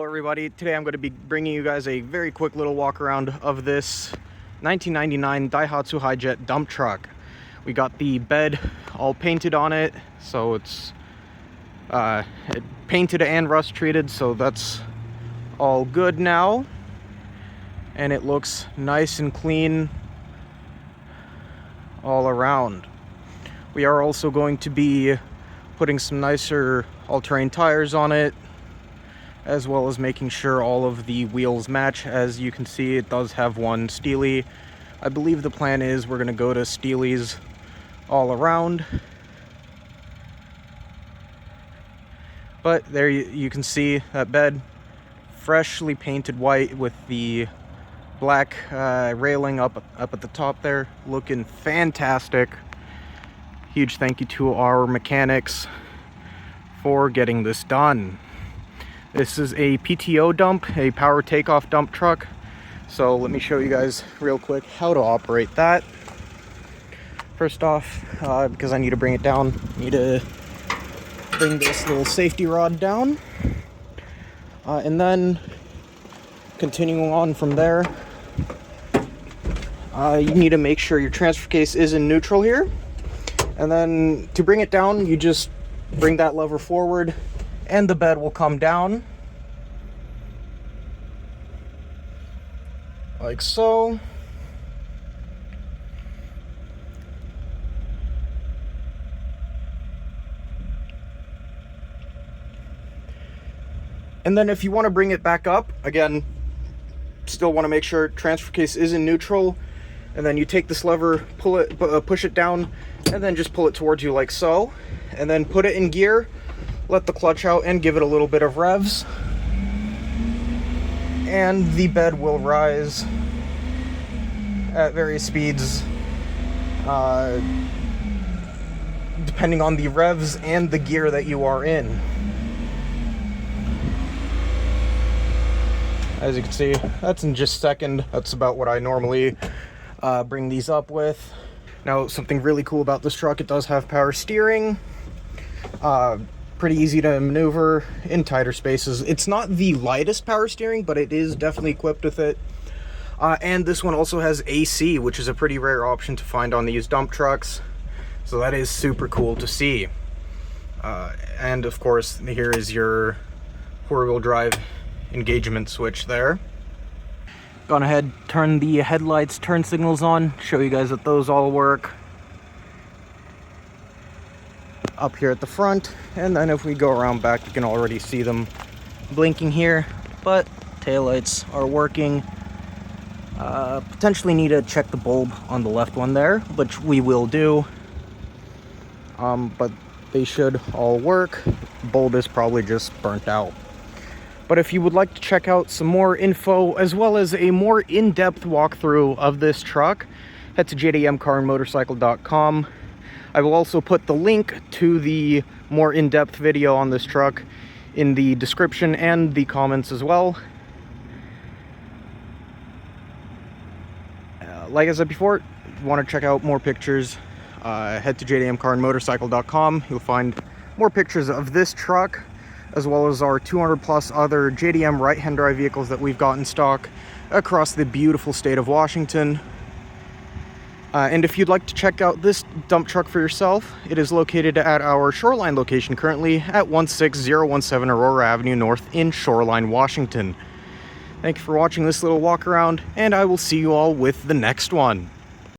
everybody. Today I'm going to be bringing you guys a very quick little walk around of this 1999 Daihatsu Hijet dump truck. We got the bed all painted on it, so it's painted and rust treated, so that's all good now. And it looks nice and clean all around. We are also going to be putting some nicer all-terrain tires on it, as well as making sure all of the wheels match. As you can see, it does have one Steely. I believe the plan is we're going to go to Steely's all around. But there you can see that bed, freshly painted white with the black railing up at the top there, looking fantastic. Huge thank you to our mechanics for getting this done. This is a PTO dump, a power takeoff dump truck. So let me show you guys real quick how to operate that. First off, because I need to bring it down, I need to bring this little safety rod down. And then continuing on from there, you need to make sure your transfer case is in neutral here. And then to bring it down, you just bring that lever forward and the bed will come down like so. And then if you want to bring it back up, again, still want to make sure transfer case is in neutral, and then you take this lever, pull it, push it down, and then just pull it towards you like so, and then put it in gear, let the clutch out and give it a little bit of revs, and the bed will rise at various speeds depending on the revs and the gear that you are in. As you can see, that's in just a second. That's about what I normally bring these up with. Now, something really cool about this truck, it does have power steering. Pretty easy to maneuver in tighter spaces. It's not the lightest power steering, but it is definitely equipped with it. And this one also has AC, which is a pretty rare option to find on these dump trucks. So that is super cool to see. And of course, here is your four-wheel drive engagement switch there. Gone ahead, turn the headlights, turn signals on, show you guys that those all work. Up here at the front, and then if we go around back, you can already see them blinking here, but taillights are working. Potentially need to check the bulb on the left one there, which we will do. But they should all work. Bulb is probably just burnt out. But if you would like to check out some more info, as well as a more in-depth walkthrough of this truck, head to jdmcarandmotorcycle.com. I will also put the link to the more in-depth video on this truck in the description and the comments as well. Like I said before, if you want to check out more pictures, head to jdmcarandmotorcycle.com. You'll find more pictures of this truck, as well as our 200 plus other JDM right-hand drive vehicles that we've got in stock across the beautiful state of Washington. And if you'd like to check out this dump truck for yourself, it is located at our Shoreline location currently at 16017 Aurora Avenue North in Shoreline, Washington. Thank you for watching this little walk around, and I will see you all with the next one.